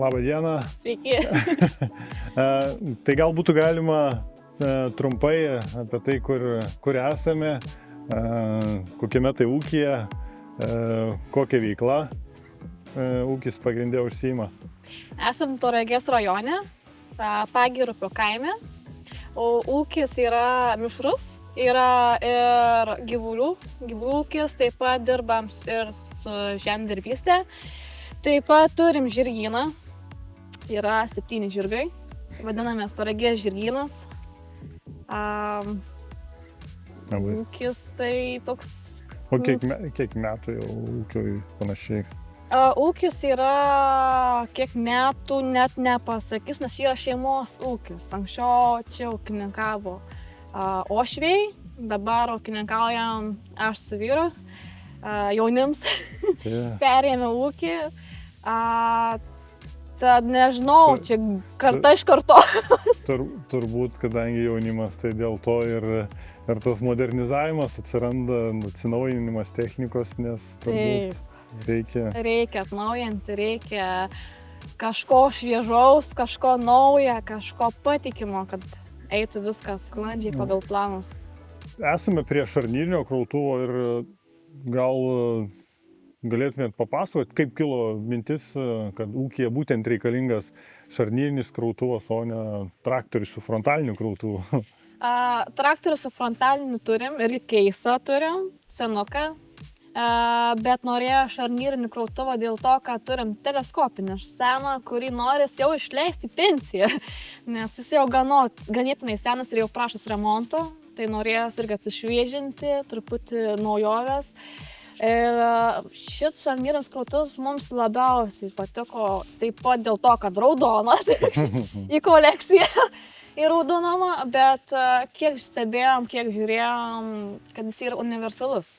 Labą dieną. Sveiki. Tai gal būtų galima trumpai apie tai, kur esame, kokiame tai ūkyje, kokia veikla ūkis pagrindė užsiima. Esam Tauragės rajone, Pagirupio kaime, o ūkis yra mišrus, yra ir gyvulių ūkis, taip pat dirbam ir su žemdirbystė. Taip pat turim žirgyną, yra 7 žirgai, vadinamės Tauragės žirgynas. Ūkis tai toks... O kiek metų jau ūkiui panašiai? Ūkis yra kiek metų net nepasakys, nes yra šeimos ūkis. Anksčiau čia ūkininkavo uošviai, dabar ūkininkaujam aš su vyru, jaunims, perėmė ūkį. Tad nežinau, čia karta iš kartos. Turbūt, kadangi jaunimas, tai dėl to ir tas modernizavimas atsiranda, atsinaujinimas technikos, nes turbūt reikia atnaujinti, reikia kažko šviežaus, kažko naujo, kažko patikimo, kad eitų viskas sklandžiai pagal planus. Esame prie šarnyrinio krautuvo ir gal galėtumėt papasakoti, kaip kilo mintis, kad ūkyje būtent reikalingas šarnyrinis krautuvas, o ne traktorius su frontaliniu krautuvu? Traktorių su frontaliniu turim ir keisą turim, senuką, bet norėjo šarnyrinį krautuvą dėl to, kad turim teleskopinį seną, kurį norės jau išleisti į pensiją, nes jis jau ganėtinai senas ir jau prašos remonto, tai norėjęs irgi atsišviežinti, truputį naujovės. Ir šis šarnyrinis krautuvas mums labiausiai patiko taip pat dėl to, kad raudonas į kolekciją. Ir raudonama, bet kiek stebėjom, kiek žiūrėjom, kad jis yra universalus.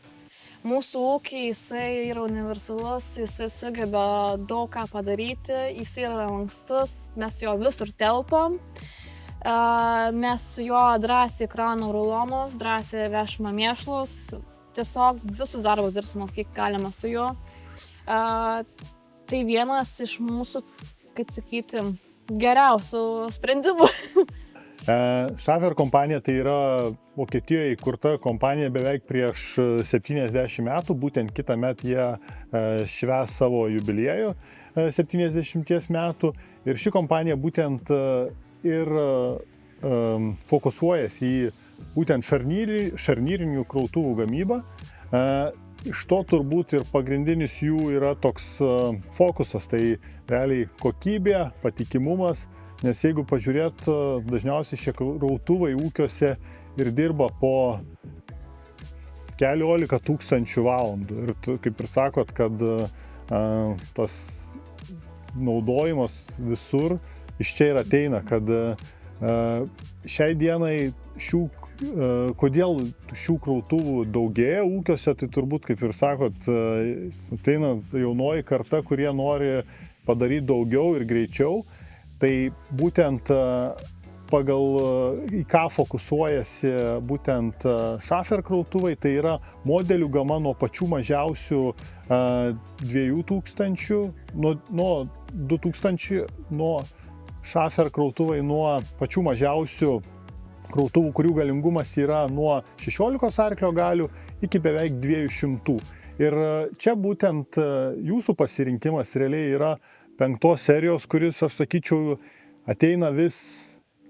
Mūsų ūkiai, jisai yra universalus, jisai sugeba daug ką padaryti, jisai yra lankstus, mes jo visur telpam. Mes su juo drąsiai kraunam rulonus, drąsiai vešime mėšlus, tiesiog visus darbus dirbtume, kiek galima su juo. Tai vienas iš mūsų, kaip sakyti, geriausių sprendimų. Schafer kompanija tai yra Vokietijoje įkurta kompanija beveik prieš 70 metų, būtent kitą metą jie švęs savo jubiliejų 70 metų ir ši kompanija būtent ir fokusuojasi į būtent šarnyrinių krautuvų gamybą. Iš to turbūt ir pagrindinis jų yra toks fokusas, tai realiai kokybė, patikimumas. Nes jeigu pažiūrėt, dažniausiai šie krautuvai ūkiuose ir dirba po keliolika tūkstančių valandų. Ir kaip ir sakot, kad tas naudojimas visur iš čia ir ateina, kad šiai dienai kodėl šių krautuvų daugėja ūkiuose, tai turbūt, kaip ir sakot, ateina jaunoji karta, kurie nori padaryti daugiau ir greičiau. Tai būtent pagal į ką fokusuojasi būtent Schafer krautuvai, tai yra modelių gama nuo pačių mažiausių 2000, nuo 2000, nuo Schafer krautuvai nuo pačių mažiausių krautuvų, kurių galingumas yra nuo 16 arklio galių iki beveik 200. Ir čia būtent jūsų pasirinkimas realiai yra 5 serijos, kuris, aš sakyčiau, ateina vis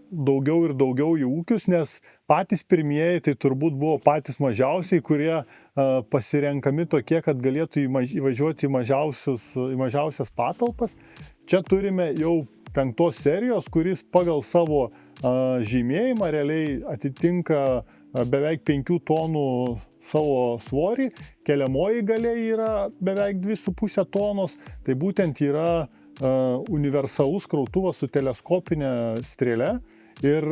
daugiau ir daugiau į ūkius, nes patys pirmieji tai turbūt buvo patys mažiausiai, kurie pasirenkami tokie, kad galėtų įvažiuoti į mažiausias patalpas. Čia turime jau 5 serijos, kuris pagal savo žymėjimą realiai atitinka beveik 5 tonų savo svorį, keliamoji galia yra beveik 2,5 tonos, tai būtent yra universalus krautuvas su teleskopinė strėle ir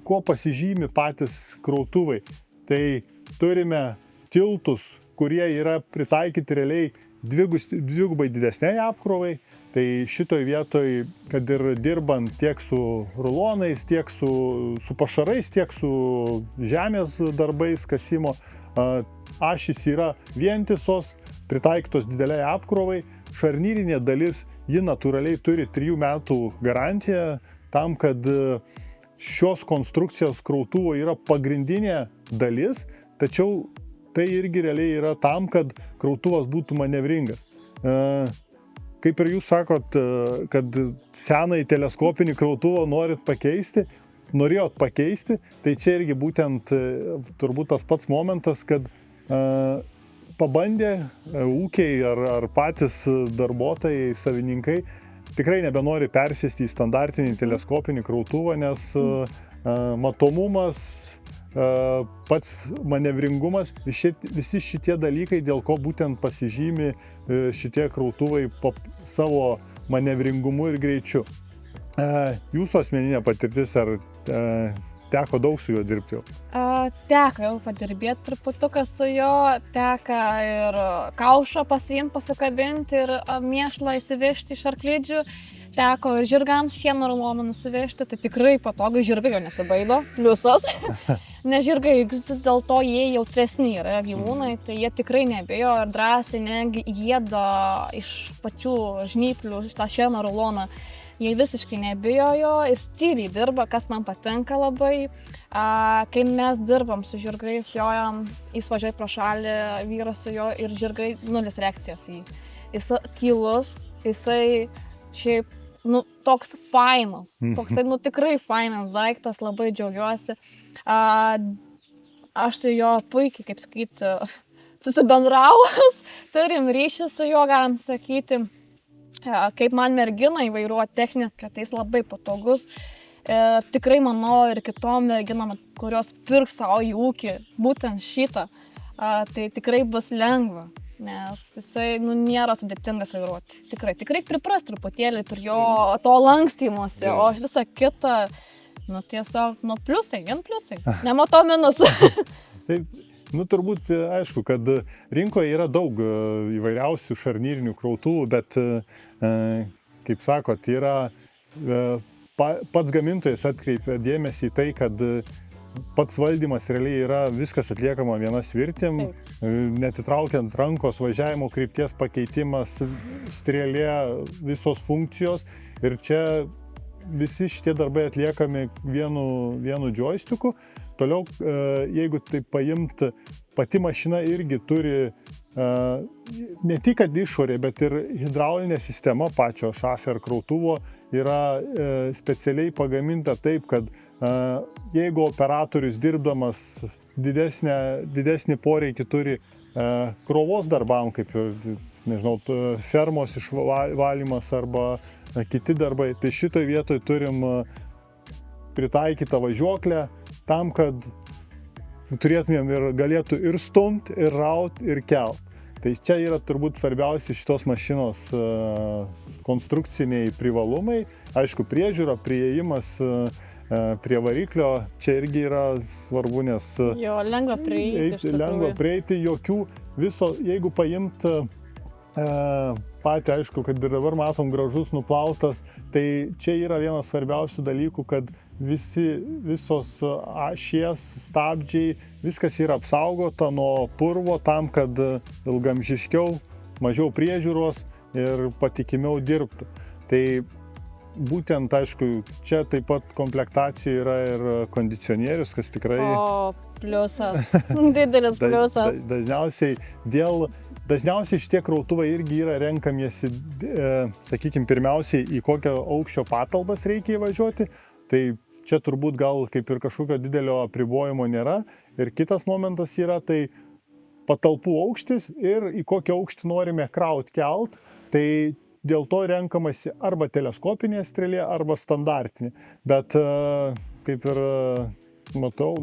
kuo pasižymi patys krautuvai. Tai turime tiltus, kurie yra pritaikyti realiai dvigubai didesniai apkrovai, tai šitoj vietoj, kad ir dirbant tiek su rulonais, tiek su pašarais, tiek su žemės darbais kasimo, ašys yra vientisos, pritaikytos dideliai apkrovai. šarnyrinė dalis, ji natūraliai turi 3 metų garantiją tam, kad šios konstrukcijos krautuvo yra pagrindinė dalis, tačiau tai irgi realiai yra tam, kad krautuvas būtų manevringas. Kaip ir jūs sakot, kad senąjį teleskopinį krautuvą norėjot pakeisti, tai čia irgi būtent turbūt tas pats momentas, kad pabandė ūkiai ar patys darbuotojai, savininkai tikrai nebenori persėsti į standartinį teleskopinį krautuvą, nes matomumas, pats manevringumas, visi šitie dalykai, dėl ko būtent pasižymi šitie krautuvai savo manevringumu ir greičiu. Jūsų asmeninė patirtis, ar teko daug su juo dirbti jau? Teko jau padirbėti truputuką su juo, teko ir kaušą pasiimti, pasikabinti ir mėšlą įsivežti iš arklidžių, teko ir žirgams šieno ruloną nusivežti, tai tikrai patogu, žirgai jo nesibaido, pliusas, nes žirgai vis dėlto jie jautresni yra gyvūnai, tai jie tikrai nebijo ir drąsiai netgi įėda iš pačių žnyplių tą šieno ruloną. Jie visiškai nebijo jo ir tyliai dirba, kas man patinka labai. Kai mes dirbam su žirgais, jis važiuoja pro šalį, vyras su jo ir žirgai nulis reakcijos į jį. Jis tylus, jisai šiaip toks fainas, toksai tikrai fainas daiktas, labai džiaugiuosi. Aš su jo puikiai, kaip sakyti, susibendravus, turim ryšį su juo, galim sakyti. Kaip man merginai vairuoti techniką, tai jis labai patogus. Tikrai manau ir kitom merginom, kurios pirks savo į ūkį, būtent šitą, tai tikrai bus lengva, nes jisai nėra sudėtingas vairuoti. Tikrai pripras truputėlį prie jo to lankstymosi, o visą kitą, tiesiog, pliusai, vien pliusai, nematau minusų. Turbūt aišku, kad rinkoje yra daug įvairiausių šarnyrinių krautuvų, bet, kaip sakot, pats gamintojas atkreipia dėmesį į tai, kad pats valdymas realiai yra viskas atliekama viena svirtim, netitraukiant rankos, važiavimo krypties pakeitimas, strėlė, visos funkcijos ir čia visi šitie darbai atliekami vienu joysticku. Toliau, jeigu taip paimt, pati mašina irgi turi ne tik kad išorė, bet ir hidraulinė sistema pačio šafer krautuvo yra specialiai pagaminta taip, kad jeigu operatorius dirbdamas didesnį poreikį turi krovos darbam, kaip, nežinau, fermos išvalymas arba kiti darbai, tai šitoj vietoj turim pritaikytą važiuoklę tam, kad turėtumėm ir galėtų ir stumt, ir raut, ir kelt. Tai čia yra turbūt svarbiausi šitos mašinos konstrukciniai privalumai. Aišku, priežiūra, priėjimas prie variklio, čia irgi yra svarbu, nes lengva prieiti, jokių jeigu paimt patį, aišku, kad ir dabar matom gražus nuplautas, tai čia yra vienas svarbiausių dalykų, kad visos ašies, stabdžiai, viskas yra apsaugota nuo purvo tam, kad ilgamžiškiau, mažiau priežiūros ir patikimiau dirbtų. Tai būtent, aišku, čia taip pat komplektacija yra ir kondicionierius, kas tikrai... Pliusas, didelis pliusas. Dažniausiai šitie krautuvai irgi yra renkamiesi, sakykime, pirmiausiai į kokio aukščio patalpas reikia įvažiuoti, tai čia turbūt gal kaip ir kažkokio didelio apribojimo nėra. Ir kitas momentas yra tai patalpų aukštis ir į kokį aukštį norime kraut kelt, tai dėl to renkamasi arba teleskopinė strėlė, arba standartinė. Bet kaip ir matau,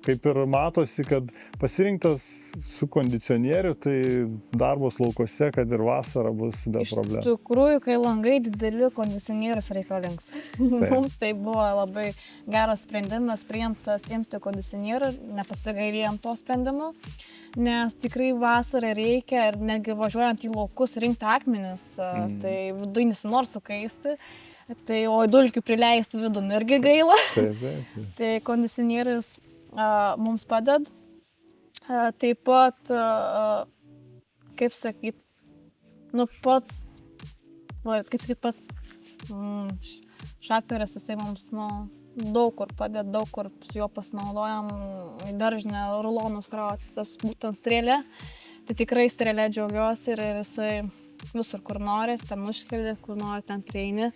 kaip ir matosi, kad pasirinktas su kondicionieriu, tai darbos laukose, kad ir vasara bus be problemų. Iš tikrųjų, kai langai dideli, kondicionierius reikalingas. Mums tai buvo labai geras sprendimas priimtas imti kondicionierių, nepasigailėjom to sprendimo, nes tikrai vasarą reikia ir netgi važiuojant į laukus rinkti akmenis, tai vidui nesinori sukaisti. O dulkių prileisti vidum irgi gaila. Tai kondicionierius mums padeda. Taip pat, kaip sakyt, pats Va, kaip sakyt, pats šaperis, jisai mums, daug kur padeda, daug kur su juo pasinaudojam, į daržinę rulonus krauti, tas būtent strėlė. Tai tikrai strėlė džiaugiuosi ir jisai visur, kur nori, ten užkeli, kur nori, ten prieini.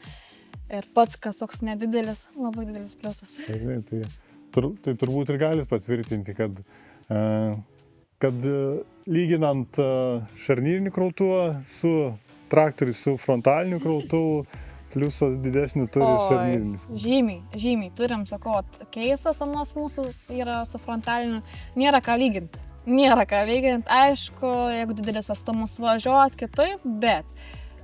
Ir pats, kas toks nedidelis, labai didelis pliusas. Tai turbūt ir galit patvirtinti, kad lyginant šarnyrinį krautuvą su traktoriu, su frontaliniu krautuvu, pliusas didesnį turi šarnyrinis. Žymiai. Turim, sakau, keisas anas mūsų yra su frontaliniu. Nėra ką lyginti. Aišku, jeigu didelis atstumus važiuot kitaip, bet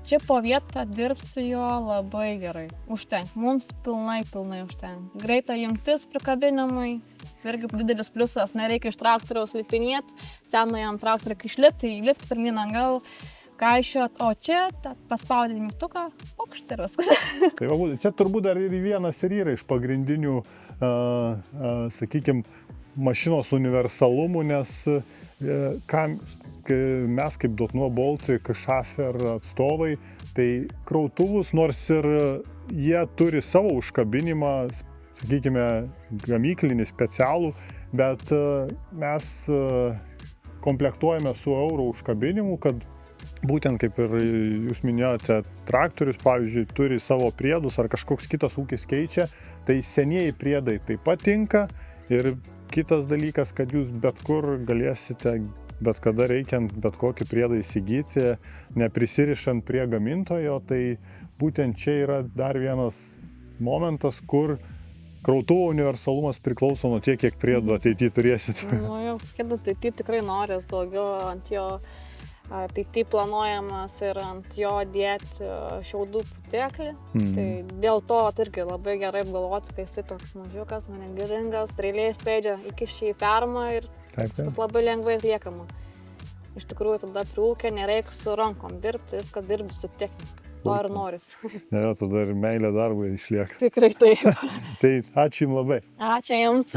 čia po vietą dirbti su juo labai gerai. Užtenka. Mums pilnai užtenka. Greita jungtis prikabinimui. Irgi didelis pliusas. Nereikia iš traktoriaus lipinėti. Senajam traktoriui, kai išlipti, įlipti pirmyn atgal, kaišiot. O čia paspaudė mygtuką, pokšt ir viskas. Tai čia turbūt dar ir vienas ir yra iš pagrindinių, sakykime, mašinos universalumų, nes mes kaip Dotnuva Baltic Schafer atstovai, tai krautuvus, nors ir jie turi savo užkabinimą, sakykime, gamyklinį specialų, bet mes komplektuojame su euro užkabinimu, kad būtent kaip ir jūs minėjote, traktorius, pavyzdžiui, turi savo priedus ar kažkoks kitas ūkis keičia, tai senieji priedai taip pat tinka. Ir kitas dalykas, kad jūs bet kur galėsite, bet kada reikiant, bet kokį priedą įsigyti, neprisirišant prie gamintojo, tai būtent čia yra dar vienas momentas, kur krautuvo universalumas priklauso nuo tiek, kiek priedų ateityje turėsit. Jau, priedų ateityje tikrai norės daugiau ant jo. Tai planuojamas ir ant jo dėti šiaudų puteklį. Tai dėl to irgi labai gerai apgalvoti, kai jisai toks mažiukas, negiringas, strėlė speidžia, įkiščia į fermą ir viskas labai lengvai atliekama. Iš tikrųjų, tada prie ūkio nereikia su rankom dirbti, viską dirbi su technika. To ir noris. Ja, tada ir meilė darbui išlieka. Tikrai taip. Tai ačiū jums labai. Ačiū jums.